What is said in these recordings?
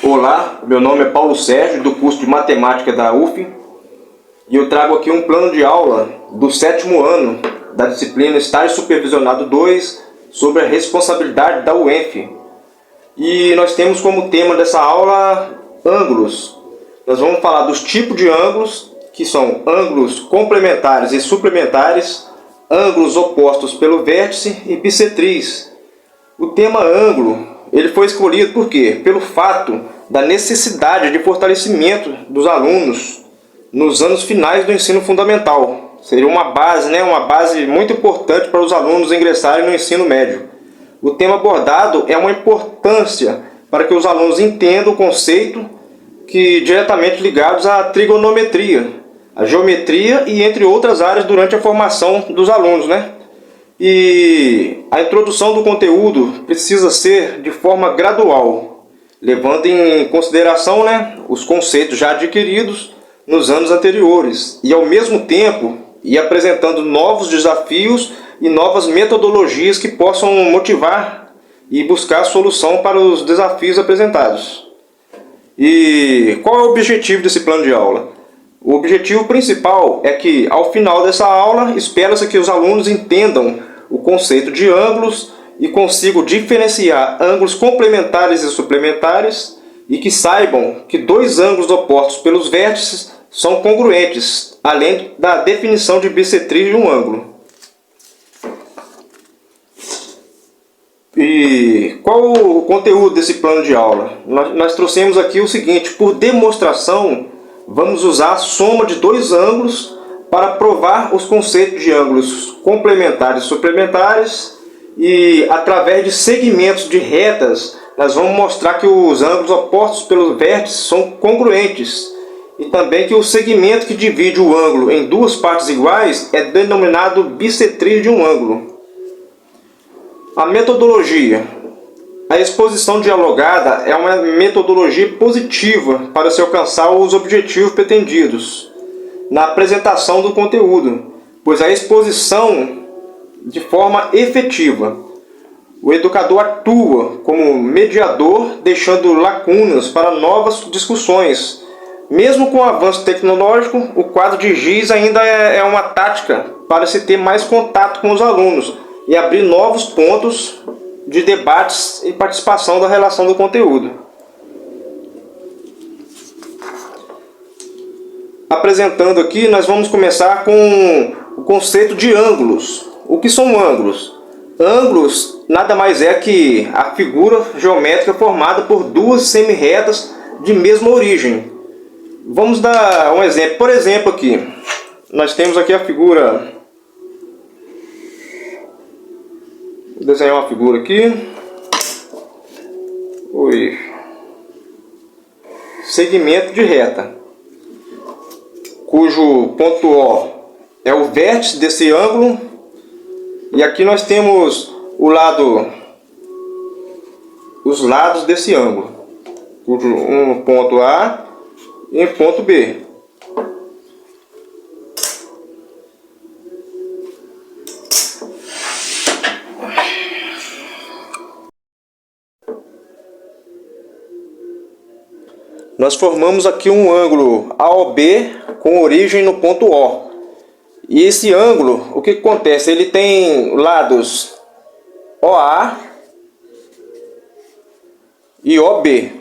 Olá, meu nome é Paulo Sérgio, do curso de Matemática da UF, e eu trago aqui um plano de aula do 7º ano da disciplina Estágio Supervisionado 2 sobre a responsabilidade da UENF. E nós temos como tema dessa aula ângulos. Nós vamos falar dos tipos de ângulos, que são ângulos complementares e suplementares, ângulos opostos pelo vértice e bissetriz. O tema ângulo ele foi escolhido por quê? Pelo fato da necessidade de fortalecimento dos alunos nos anos finais do ensino fundamental. Seria uma base, uma base muito importante para os alunos ingressarem no ensino médio. O tema abordado é uma importância para que os alunos entendam o conceito diretamente ligados à trigonometria, à geometria e entre outras áreas durante a formação dos alunos, E a introdução do conteúdo precisa ser de forma gradual, levando em consideração os conceitos já adquiridos nos anos anteriores e, ao mesmo tempo, ir apresentando novos desafios e novas metodologias que possam motivar e buscar solução para os desafios apresentados. E qual é o objetivo desse plano de aula? O objetivo principal é que, ao final dessa aula, espera-se que os alunos entendam o conceito de ângulos e consigam diferenciar ângulos complementares e suplementares e que saibam que dois ângulos opostos pelos vértices são congruentes, além da definição de bissetriz de um ângulo. E qual o conteúdo desse plano de aula? Nós trouxemos aqui o seguinte: por demonstração, vamos usar a soma de dois ângulos para provar os conceitos de ângulos complementares e suplementares, e através de segmentos de retas, nós vamos mostrar que os ângulos opostos pelos vértices são congruentes, e também que o segmento que divide o ângulo em duas partes iguais é denominado bissetriz de um ângulo. A metodologia. A exposição dialogada é uma metodologia positiva para se alcançar os objetivos pretendidos na apresentação do conteúdo, pois a exposição de forma efetiva. O educador atua como mediador, deixando lacunas para novas discussões. Mesmo com o avanço tecnológico, o quadro de giz ainda é uma tática para se ter mais contato com os alunos e abrir novos pontos de debates e participação da relação do conteúdo. Apresentando aqui, nós vamos começar com o conceito de ângulos. O que são ângulos? Ângulos nada mais é que a figura geométrica formada por duas semi-retas de mesma origem. Vamos dar um exemplo. Por exemplo, aqui nós temos aqui a figura. Vou desenhar uma figura aqui. Segmento de reta, cujo ponto O é o vértice desse ângulo, e aqui nós temos os lados desse ângulo, cujo um ponto A e um ponto B. Nós formamos aqui um ângulo AOB com origem no ponto O. E esse ângulo, o que acontece? Ele tem lados OA e OB.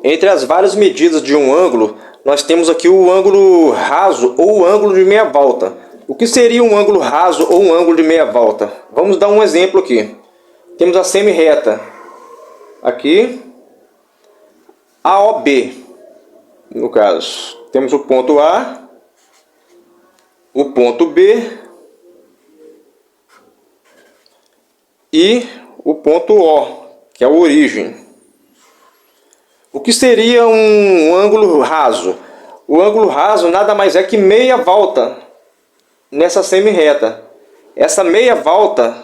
Entre as várias medidas de um ângulo, nós temos aqui o ângulo raso ou o ângulo de meia volta. O que seria um ângulo raso ou um ângulo de meia volta? Vamos dar um exemplo aqui. Temos a semi-reta aqui, AOB. No caso, temos o ponto A, o ponto B e o ponto O, que é a origem. O que seria um ângulo raso? O ângulo raso nada mais é que meia volta nessa semi-reta. Essa meia volta,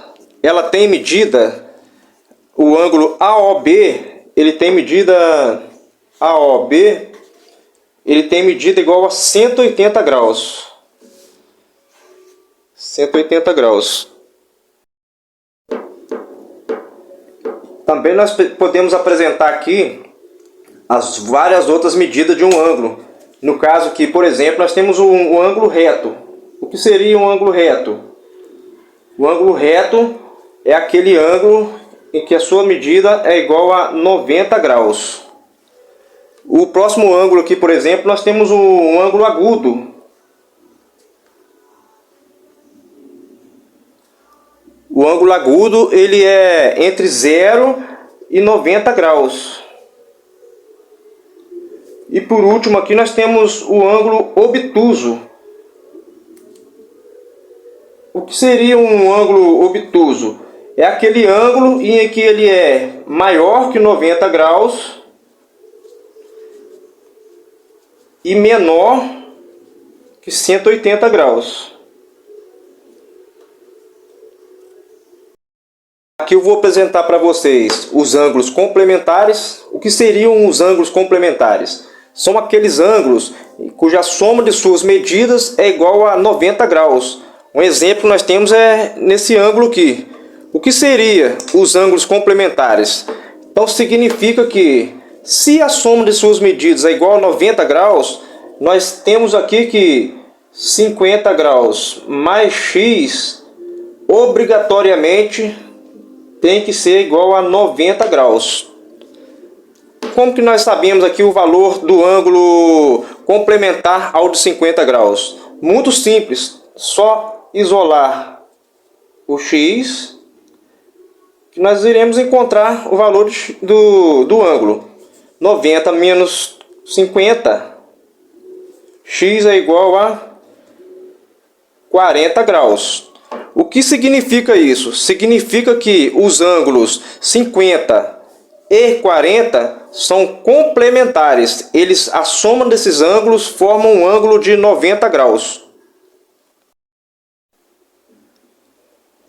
ela tem medida, o ângulo AOB, ele tem medida igual a 180 graus. 180 graus. Também nós podemos apresentar aqui as várias outras medidas de um ângulo. No caso aqui, por exemplo, nós temos um ângulo reto. O que seria um ângulo reto? O ângulo reto é aquele ângulo em que a sua medida é igual a 90 graus. O próximo ângulo aqui, por exemplo, nós temos um ângulo agudo. O ângulo agudo ele é entre 0 e 90 graus. E por último aqui nós temos o ângulo obtuso. O que seria um ângulo obtuso? É aquele ângulo em que ele é maior que 90 graus e menor que 180 graus. Aqui eu vou apresentar para vocês os ângulos complementares. O que seriam os ângulos complementares? São aqueles ângulos cuja soma de suas medidas é igual a 90 graus. Um exemplo que nós temos é nesse ângulo aqui. O que seria os ângulos complementares? Então significa que se a soma de suas medidas é igual a 90 graus, nós temos aqui que 50 graus mais x obrigatoriamente tem que ser igual a 90 graus. Como que nós sabemos aqui o valor do ângulo complementar ao de 50 graus? Muito simples, só isolar o x que nós iremos encontrar o valor do ângulo. 90 menos 50, x é igual a 40 graus. O que significa isso? Significa que os ângulos 50 e 40 são complementares. A soma desses ângulos forma um ângulo de 90 graus.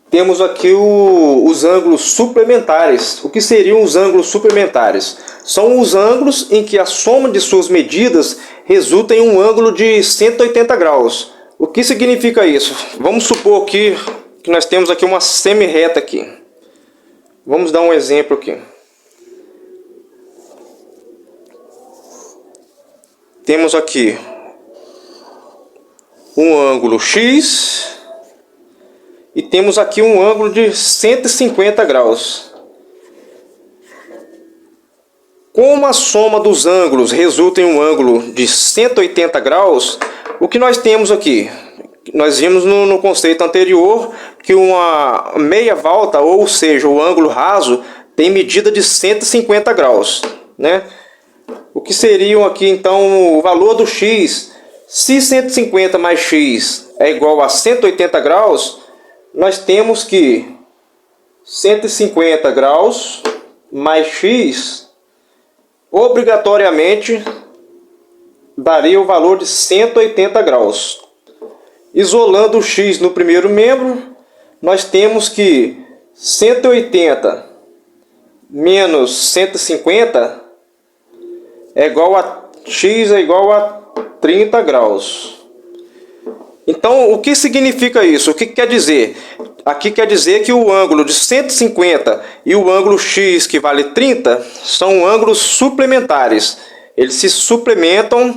Temos aqui os ângulos suplementares. O que seriam os ângulos suplementares? São os ângulos em que a soma de suas medidas resulta em um ângulo de 180 graus. O que significa isso? Vamos supor que nós temos aqui uma semi-reta aqui. Vamos dar um exemplo aqui. Temos aqui um ângulo x e temos aqui um ângulo de 150 graus. Como a soma dos ângulos resulta em um ângulo de 180 graus, o que nós temos aqui? Nós vimos no conceito anterior que uma meia volta, ou seja, o ângulo raso, tem medida de 150 graus, né? O que seriam aqui então o valor do x? Se 150 mais x é igual a 180 graus, nós temos que 150 graus mais x obrigatoriamente daria o valor de 180 graus. Isolando o x no primeiro membro, nós temos que 180 menos 150 é igual a x é igual a 30 graus. Então, o que significa isso? O que quer dizer? Aqui quer dizer que o ângulo de 150 e o ângulo x, que vale 30, são ângulos suplementares. Eles se suplementam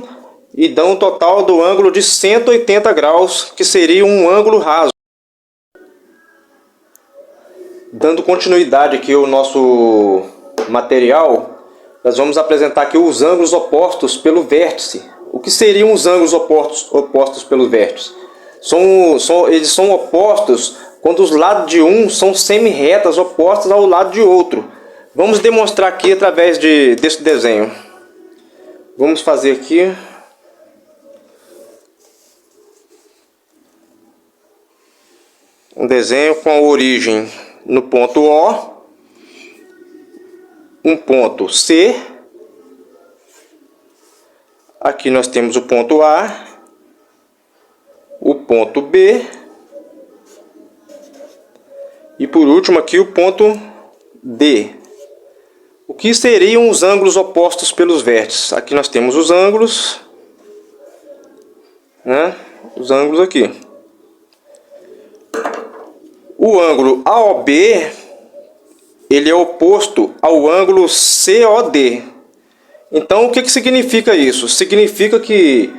e dão um total do ângulo de 180 graus, que seria um ângulo raso. Dando continuidade aqui ao nosso material, nós vamos apresentar aqui os ângulos opostos pelo vértice. O que seriam os ângulos opostos pelo vértice? Eles são opostos quando os lados de um são semi-retas opostas ao lado de outro. Vamos demonstrar aqui através desse desenho. Vamos fazer aqui um desenho com a origem no ponto O, um ponto C, aqui nós temos o ponto A, o ponto B e por último aqui o ponto D. O que seriam os ângulos opostos pelos vértices? Aqui nós temos os ângulos, né? Os ângulos aqui. O ângulo AOB ele é oposto ao ângulo COD. Então, o que significa isso? Significa que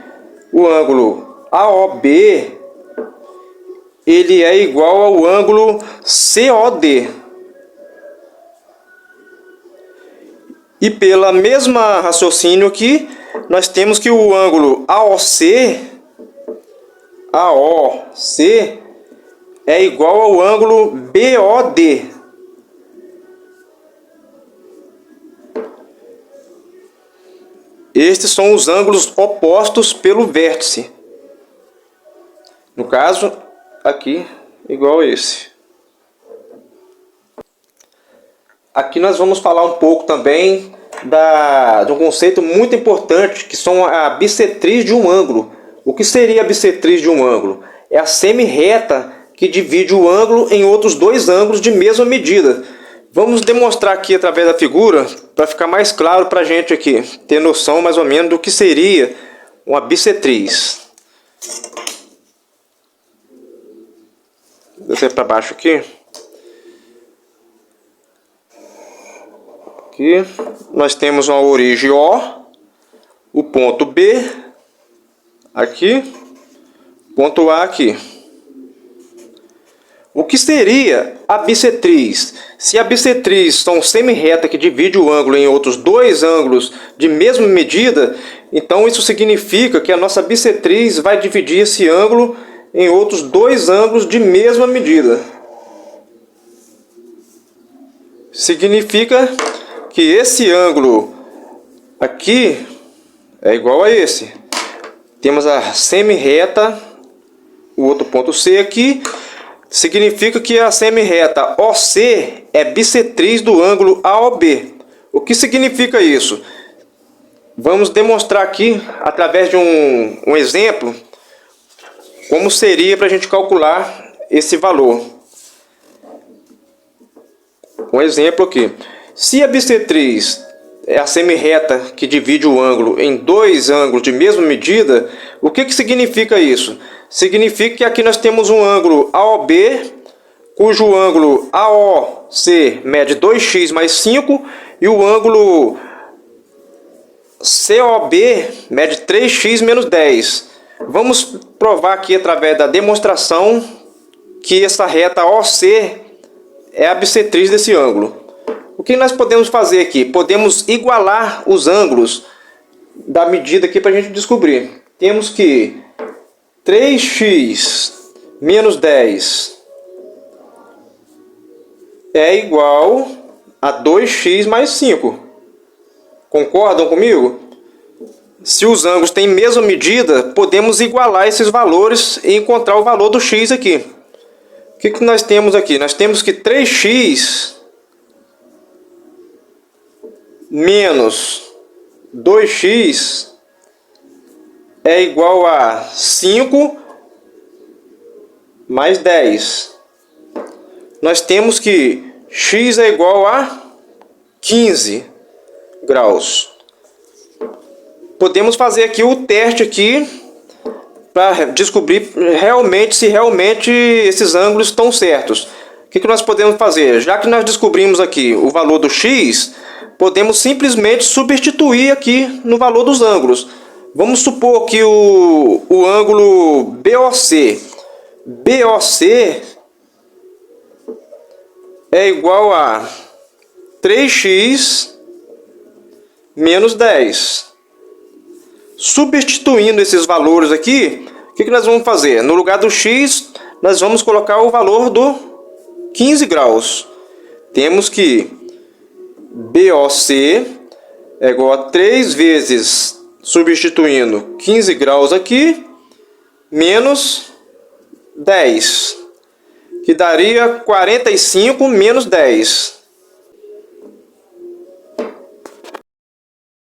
o ângulo AOB ele é igual ao ângulo COD. E pela mesma raciocínio aqui, nós temos que o ângulo AOC é igual ao ângulo BOD. Estes são os ângulos opostos pelo vértice. No caso, aqui, igual a esse. Aqui nós vamos falar um pouco também de um conceito muito importante, que são a bissetriz de um ângulo. O que seria a bissetriz de um ângulo? É a semi-reta que divide o ângulo em outros dois ângulos de mesma medida. Vamos demonstrar aqui através da figura, para ficar mais claro para a gente aqui, ter noção mais ou menos do que seria uma bissetriz. Vou descer para baixo aqui. Aqui nós temos uma origem O, o ponto B, aqui, ponto A aqui. O que seria a bissetriz? Se a bissetriz são semi-reta que divide o ângulo em outros dois ângulos de mesma medida, então isso significa que a nossa bissetriz vai dividir esse ângulo em outros dois ângulos de mesma medida. Significa que esse ângulo aqui é igual a esse. Temos a semi-reta, o outro ponto C aqui. Significa que a semi-reta OC é bissetriz do ângulo AOB. O que significa isso? Vamos demonstrar aqui, através de um exemplo, como seria para a gente calcular esse valor. Um exemplo aqui. Se a bissetriz é a semi-reta que divide o ângulo em dois ângulos de mesma medida, o que significa isso? Significa que aqui nós temos um ângulo AOB, cujo ângulo AOC mede 2x mais 5, e o ângulo COB mede 3x menos 10. Vamos provar aqui através da demonstração que essa reta OC é a bissetriz desse ângulo. O que nós podemos fazer aqui? Podemos igualar os ângulos da medida aqui para a gente descobrir. Temos que 3x menos 10 é igual a 2x mais 5. Concordam comigo? Se os ângulos têm mesma medida, podemos igualar esses valores e encontrar o valor do x aqui. O que nós temos aqui? Nós temos que 3x menos 2x é igual a 5 mais 10. Nós temos que x é igual a 15 graus. Podemos fazer aqui o teste aqui para descobrir se realmente esses ângulos estão certos. O que nós podemos fazer? Já que nós descobrimos aqui o valor do x, podemos simplesmente substituir aqui no valor dos ângulos. Vamos supor que o ângulo BOC é igual a 3x menos 10. Substituindo esses valores aqui, o que nós vamos fazer? No lugar do x, nós vamos colocar o valor do 15 graus. Temos que BOC é igual a 3 vezes, substituindo 15 graus aqui, menos 10, que daria 45 menos 10.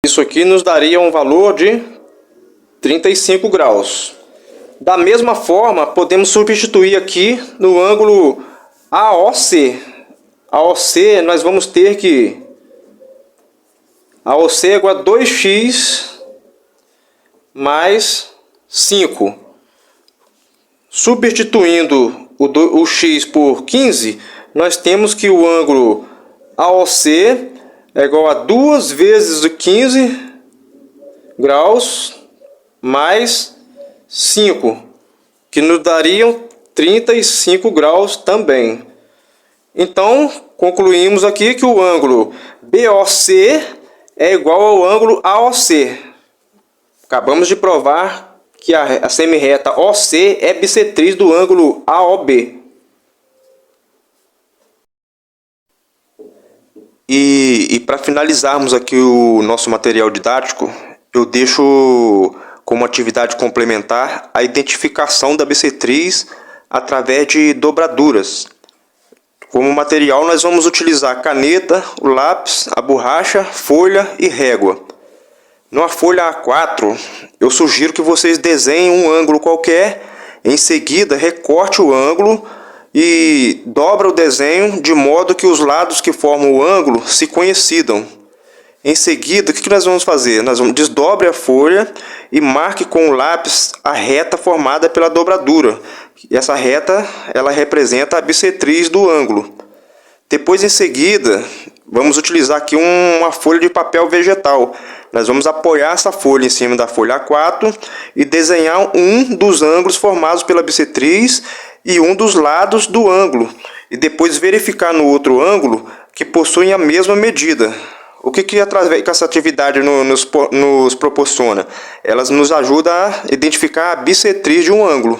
Isso aqui nos daria um valor de 35 graus. Da mesma forma, podemos substituir aqui no ângulo AOC. AOC, nós vamos ter que AOC é igual a 2x mais 5. Substituindo o x por 15, nós temos que o ângulo AOC é igual a 2 vezes o 15 graus mais 5, que nos dariam 35 graus também. Então, concluímos aqui que o ângulo BOC é igual ao ângulo AOC. Acabamos de provar que a semirreta OC é bissetriz do ângulo AOB. E para finalizarmos aqui o nosso material didático, eu deixo como atividade complementar a identificação da bissetriz através de dobraduras. Como material nós vamos utilizar a caneta, o lápis, a borracha, folha e régua. Numa folha A4, eu sugiro que vocês desenhem um ângulo qualquer, em seguida recorte o ângulo e dobra o desenho de modo que os lados que formam o ângulo se coincidam. Em seguida, o que nós vamos fazer? Nós vamos desdobre a folha e marque com o lápis a reta formada pela dobradura. E essa reta, ela representa a bissetriz do ângulo. Depois, em seguida, vamos utilizar aqui uma folha de papel vegetal. Nós vamos apoiar essa folha em cima da folha A4 e desenhar um dos ângulos formados pela bissetriz e um dos lados do ângulo. E depois verificar no outro ângulo que possuem a mesma medida. O que essa atividade nos proporciona? Elas nos ajudam a identificar a bissetriz de um ângulo.